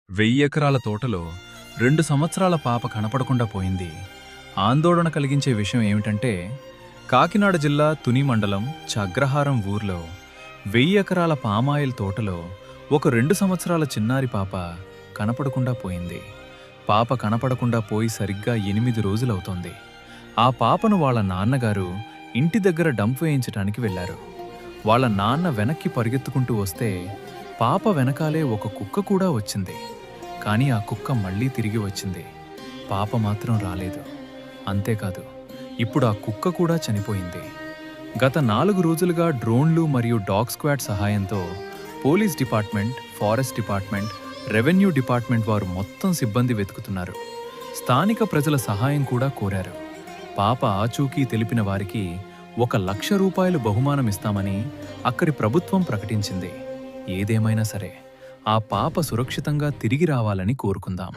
1000 ఎకరాల తోటలో 2 సంవత్సరాల పాప కనపడకుండా పోయింది. ఆందోళన కలిగించే విషయం ఏమిటంటే, కాకినాడ జిల్లా తుని మండలం చగ్రహారం ఊర్లో 1000 ఎకరాల పామాయిల్ తోటలో ఒక 2 సంవత్సరాల చిన్నారి పాప కనపడకుండా పోయింది. పాప కనపడకుండా పోయి సరిగ్గా 8 రోజులవుతోంది. ఆ పాపను వాళ్ళ నాన్నగారు ఇంటి దగ్గర డంప్ వేయించటానికి వెళ్లారు. వాళ్ళ నాన్న వెనక్కి పరిగెత్తుకుంటూ వస్తే పాప వెనకాలే ఒక కుక్క కూడా వచ్చింది. కానీ ఆ కుక్క మళ్ళీ తిరిగి వచ్చింది. పాప మాత్రం రాలేదు. అంతేకాదు, ఇప్పుడు ఆ కుక్క కూడా చనిపోయింది. గత 4 రోజులుగా డ్రోన్లు మరియు డాగ్ స్క్వాడ్ సహాయంతో police department, forest department, revenue department వారు మొత్తం సిబ్బంది వెతుకుతున్నారు. స్థానిక ప్రజల సహాయం కూడా కోరారు. పాప ఆచూకీ తెలిపిన వారికి 1,00,000 రూపాయలు బహుమానం ఇస్తామని అక్కడి ప్రభుత్వం ప్రకటించింది. ఏదేమైనా సరే, ఆ పాప సురక్షితంగా తిరిగి రావాలని కోరుకుందాం.